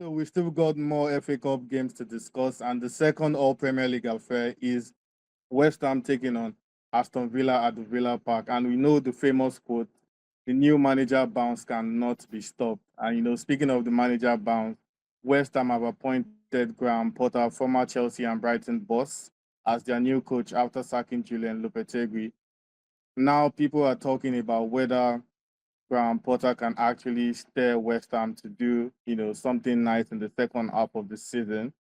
So we've still got more FA Cup games to discuss, and the second All Premier League affair is West Ham taking on Aston Villa at the Villa Park. And we know the famous quote, the new manager bounce cannot be stopped. And speaking of the manager bounce, West Ham have appointed Graham Potter, former Chelsea and Brighton boss, as their new coach after sacking Julen Lopetegui. Now people are talking about whether Graham Potter can actually steer West Ham to do, something nice in the second half of the season.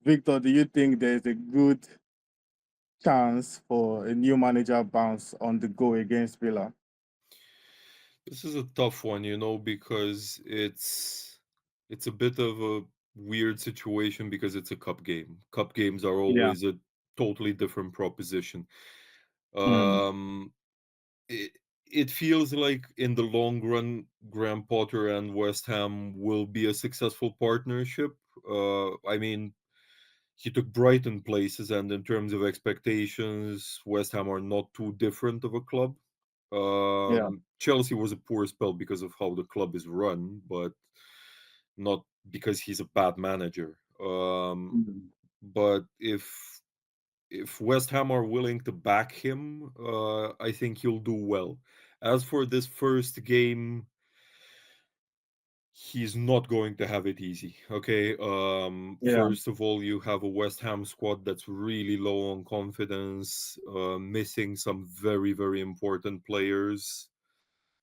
Victor, do you think there's a good chance for a new manager bounce on the go against Villa? This is a tough one, because it's a bit of a weird situation because it's a cup game. Cup games are Yeah. always a totally different proposition. Mm. Um, it, it feels like in the long run, Graham Potter and West Ham will be a successful partnership. I mean, he took Brighton places, and in terms of expectations, West Ham are not too different of a club. Yeah. Chelsea was a poor spell because of how the club is run, but not because he's a bad manager. Mm. But if West Ham are willing to back him, I think he'll do well. As for this first game, he's not going to have it easy. Okay. Yeah. First of all, you have a West Ham squad that's really low on confidence, missing some very, very important players.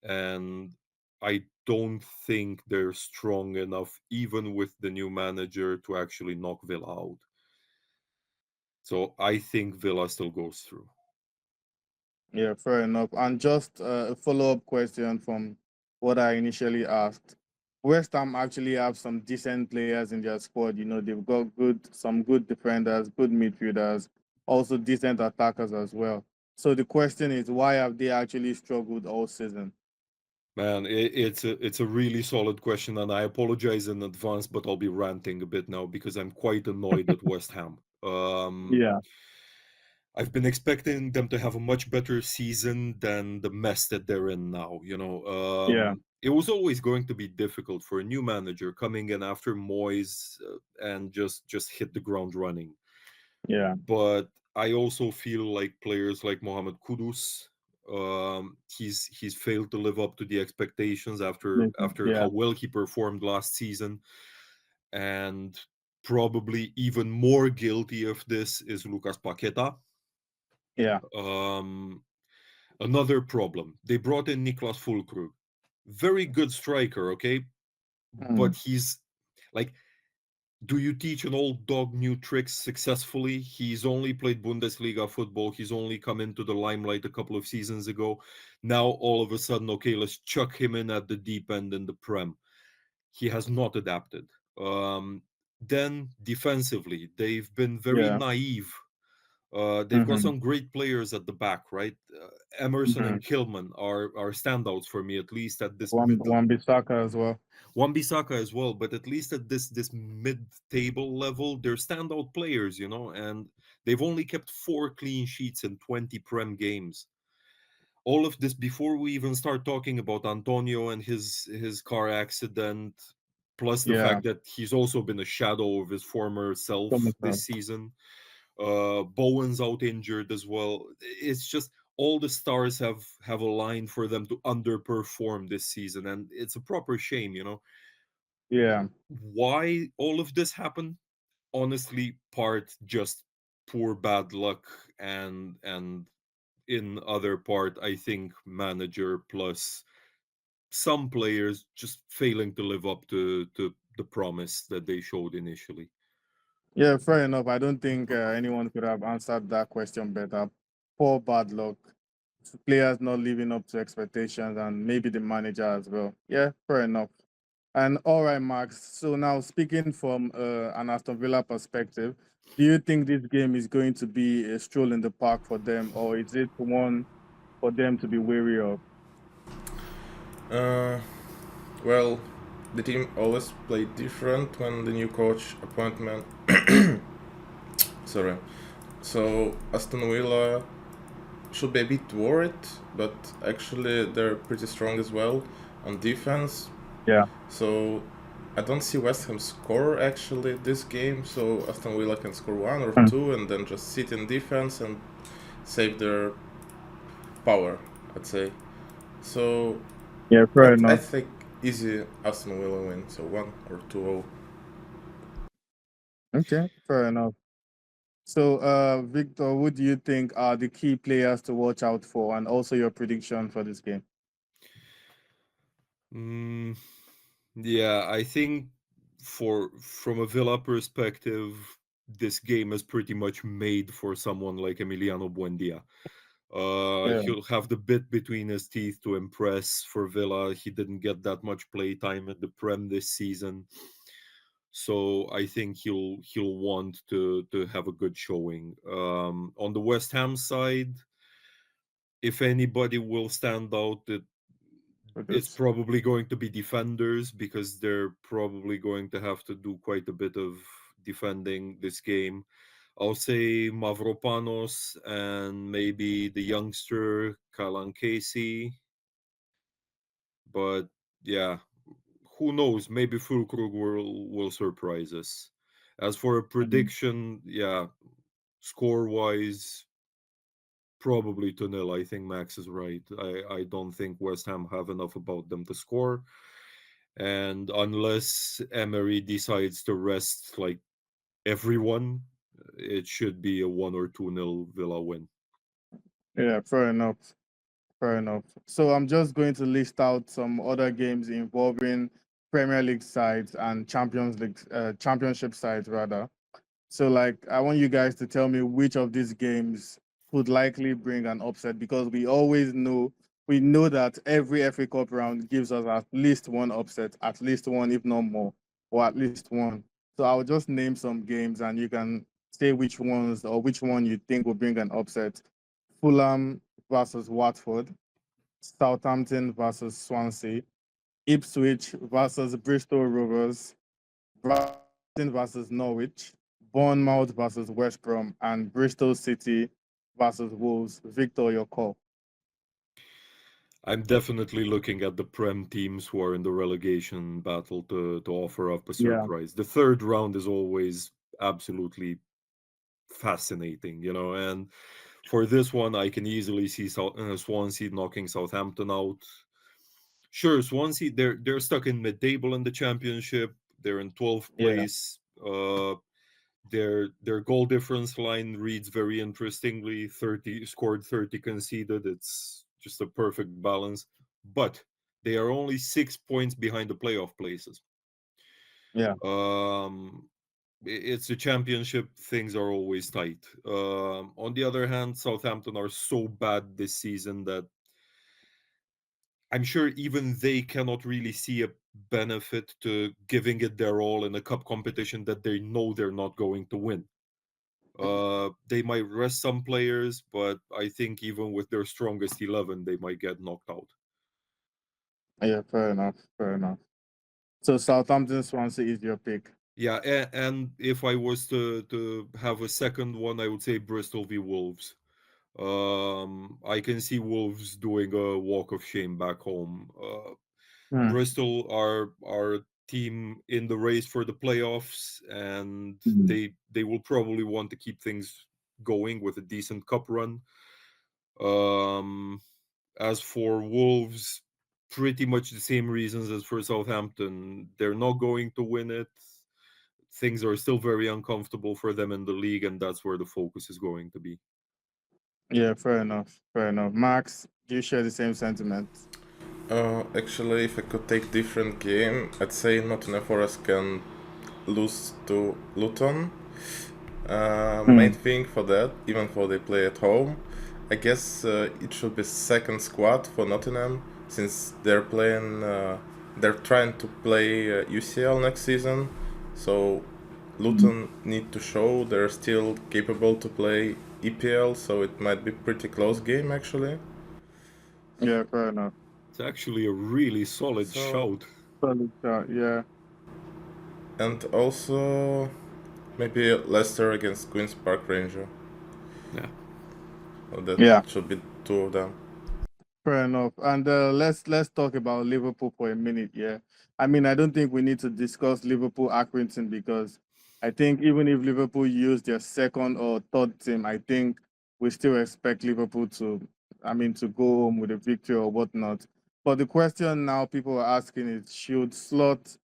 And I don't think they're strong enough, even with the new manager, to actually knock Villa out. So I think Villa still goes through. Yeah, fair enough. And just a follow-up question from what I initially asked. West Ham actually have some decent players in their squad. They've got some good defenders, good midfielders, also decent attackers as well. So the question is, why have they actually struggled all season? Man, it's a really solid question, and I apologize in advance, but I'll be ranting a bit now because I'm quite annoyed at West Ham. Yeah, I've been expecting them to have a much better season than the mess that they're in now. yeah, It was always going to be difficult for a new manager coming in after Moyes and just hit the ground running. yeah. But I also feel like players like Mohamed Kudus, he's failed to live up to the expectations after how Yeah, well he performed last season, and probably even more guilty of this is Lucas Paqueta. yeah. Um, Another problem, they brought in Niklas Fulkrug, very good striker, okay, but Mm. he's like, do you teach an old dog new tricks successfully? He's only played Bundesliga football. He's only come into the limelight a couple of seasons ago. Now, all of a sudden, okay, let's chuck him in at the deep end in the Prem. He has not adapted. Then, defensively, they've been very Yeah. naive. They've got Mm-hmm. some great players at the back, right? Emerson Mm-hmm. and Kilman are standouts for me, at least at this One mid. one Bissaka as well. Wan-Bissaka as well, but at least at this mid-table level, they're standout players, and they've only kept 4 clean sheets in 20 Prem games. All of this before we even start talking about Antonio and his car accident, plus the Yeah. fact that he's also been a shadow of his former self Tomislav. this season. Bowen's out injured as well. It's just all the stars have aligned for them to underperform this season, and it's a proper shame. Yeah. Why all of this happened? Honestly, part just poor bad luck, and in other part, I think manager plus some players just failing to live up to the promise that they showed initially. Yeah, fair enough. I don't think anyone could have answered that question better. Poor bad luck. Players not living up to expectations and maybe the manager as well. Yeah, fair enough. And all right, Max. So now speaking from an Aston Villa perspective, do you think this game is going to be a stroll in the park for them, or is it one for them to be wary of? Uh, well, the team always played different when the new coach appointment. Sorry. So Aston Villa should be a bit worried, but actually they're pretty strong as well on defense. Yeah. So I don't see West Ham score actually this game, so Aston Villa can score 1 or 2 and then just sit in defense and save their power, I'd say. So, Yeah, fair but I enough. think easy Aston Villa win, so 1 or 2-0. Okay, fair enough. So, Victor, who do you think are the key players to watch out for, and also your prediction for this game? Mm, yeah, I think from a Villa perspective, this game is pretty much made for someone like Emiliano Buendia. Yeah, He'll have the bit between his teeth to impress for Villa. He didn't get that much play time at the Prem this season, so I think he'll want to have a good showing. On the West Ham side, if anybody will stand out, for it's this. probably going to be defenders because they're probably going to have to do quite a bit of defending this game. I'll say Mavropanos and maybe the youngster Kalan Casey. But yeah, who knows? Maybe Fulkrug will surprise us. As for a prediction, yeah, score wise, probably 2-0. I think Max is right. I don't think West Ham have enough about them to score. And unless Emery decides to rest like everyone, it should be a 1 or 2-0 Villa win. Yeah, fair enough. Fair enough. So I'm just going to list out some other games involving Premier League sides and Champions League, Championship sides rather. So, like, I want you guys to tell me which of these games could likely bring an upset, because we know that every FA Cup round gives us at least one upset, at least one, if not more, or at least one. So I'll just name some games and you can say which ones or which one you think will bring an upset. Fulham versus Watford, Southampton versus Swansea, Ipswich versus Bristol Rovers, Brighton versus Norwich, Bournemouth versus West Brom, and Bristol City versus Wolves. Victor, your call. I'm definitely looking at the Prem teams who are in the relegation battle to offer up a Yeah, surprise. The third round is always absolutely fascinating, and for this one, I can easily see Swansea knocking Southampton out. Sure, Swansea, they're stuck in mid-table in the championship. They're in 12th yeah, place. Their goal difference line reads very interestingly. 30 scored, 30 conceded. It's just a perfect balance. But they are only 6 points behind the playoff places. yeah, It's a championship. Things are always tight. On the other hand, Southampton are so bad this season that I'm sure even they cannot really see a benefit to giving it their all in a cup competition that they know they're not going to win. They might rest some players, but I think even with their strongest 11, they might get knocked out. yeah. Fair enough. Fair enough. So Southampton, Swansea is your pick. Yeah, and if I was to have a second one, I would say Bristol v Wolves. I can see Wolves doing a walk of shame back home. Hmm. Bristol are a team in the race for the playoffs, and Mhm. they will probably want to keep things going with a decent cup run. Um, as for Wolves, pretty much the same reasons as for Southampton. They're not going to win it. Things are still very uncomfortable for them in the league, and that's where the focus is going to be. Yeah, fair enough. Fair enough. Max, do you share the same sentiments? Actually, if I could take different game, I'd say Nottingham Forest can lose to Luton. Main thing for that, even though they play at home, I guess it should be second squad for Nottingham, since they're trying to play UCL next season. So Luton need to show they're still capable to play EPL. So it might be pretty close game actually. Yeah, fair enough. It's actually a really solid So shout. Solid shot. Yeah, and also maybe Leicester against Queens Park Ranger. Yeah. So that yeah. should be two of them. Fair enough. And let's talk about Liverpool for a minute. Yeah, I mean, I don't think we need to discuss Liverpool Accrington because I think even if Liverpool use their second or third team, I think we still expect Liverpool to, I mean, to go home with a victory or whatnot. But the question now people are asking is, should Slot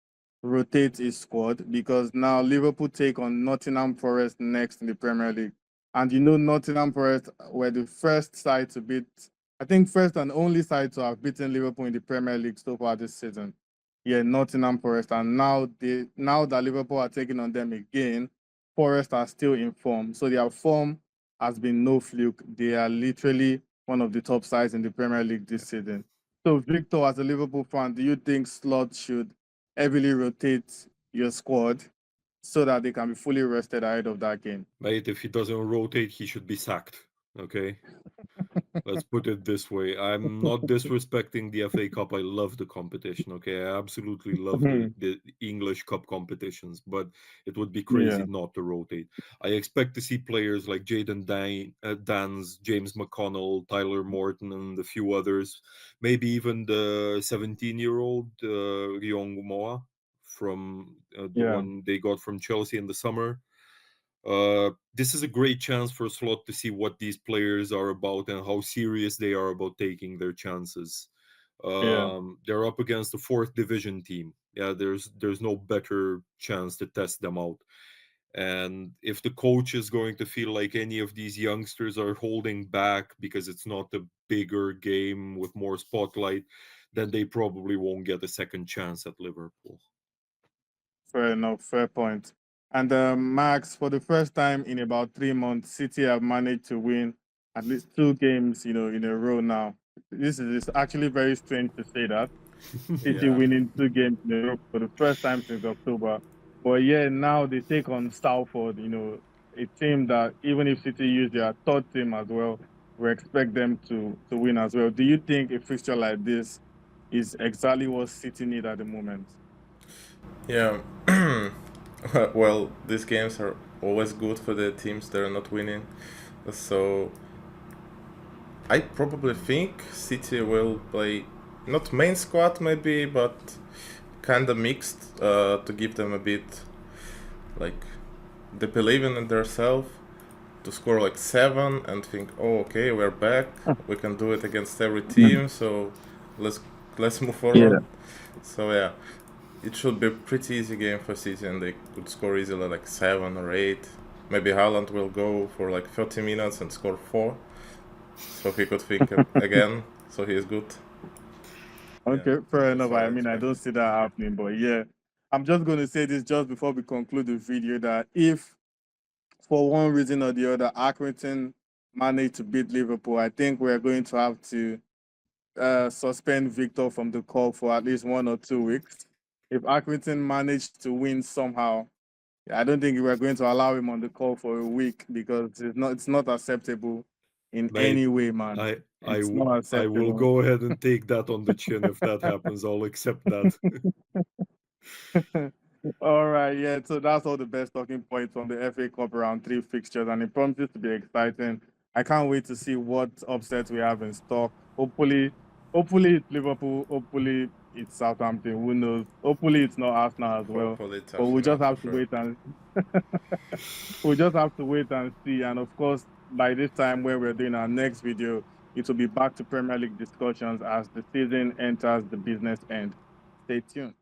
rotate his squad? Because now Liverpool take on Nottingham Forest next in the Premier League, and Nottingham Forest were the first side to beat, I think, first and only side to have beaten Liverpool in the Premier League so far this season. Yeah, Nottingham Forest. And now that Liverpool are taking on them again, Forest are still in form. So their form has been no fluke. They are literally one of the top sides in the Premier League this season. So Victor, as a Liverpool fan, do you think Slot should heavily rotate your squad so that they can be fully rested ahead of that game? Mate, if he doesn't rotate, he should be sacked. Okay? Let's put it this way. I'm not disrespecting the FA Cup. I love the competition. Okay, I absolutely love the English Cup competitions, but it would be crazy Yeah. not to rotate. I expect to see players like Jaden Dans, James McConnell, Tyler Morton, and a few others. Maybe even the 17-year-old Ryong Moa from the Yeah. one they got from Chelsea in the summer. This is a great chance for Slot to see what these players are about and how serious they are about taking their chances. Yeah. They're up against the fourth division team. Yeah, there's no better chance to test them out. And if the coach is going to feel like any of these youngsters are holding back because it's not a bigger game with more spotlight, then they probably won't get a second chance at Liverpool. Fair enough, fair point. And Max, for the first time in about 3 months, City have managed to win at least two games, in a row now. This is actually very strange to say that. City Yeah. winning two games in a row for the first time since October. But yeah, now they take on Salford, a team that even if City use their third team as well, we expect them to win as well. Do you think a fixture like this is exactly what City need at the moment? Yeah. Well, these games are always good for the teams that are not winning. So I probably think City will play not main squad maybe, but kind of mixed to give them a bit like they believe in themselves to score like 7 and think, oh okay, we're back, we can do it against every team, so let's move forward. So yeah, it should be a pretty easy game for City and they could score easily like 7 or 8. Maybe Haaland will go for like 30 minutes and score 4. So he could think again, so he is good. Okay, fair That's enough. what I I mean, I expect. don't see that happening, but yeah, I'm just going to say this just before we conclude the video that if for one reason or the other, Accrington managed to beat Liverpool, I think we're going to have to suspend Victor from the call for at least 1 or 2 weeks. If Accrington managed to win somehow, I don't think we're going to allow him on the call for a week because it's not acceptable in Mate, any way, man. It's not I will acceptable. go ahead and take that on the chin if that happens. I'll accept that. All right, yeah. So that's all the best talking points from the FA Cup round three fixtures, and it promises to be exciting. I can't wait to see what upsets we have in stock. Hopefully it's Liverpool. Hopefully it's Southampton. Who knows? Hopefully it's not Arsenal as well. Hopefully it's But we Arsenal just for have to sure. wait and see. And of course, by this time when we're doing our next video, it will be back to Premier League discussions as the season enters the business end. Stay tuned.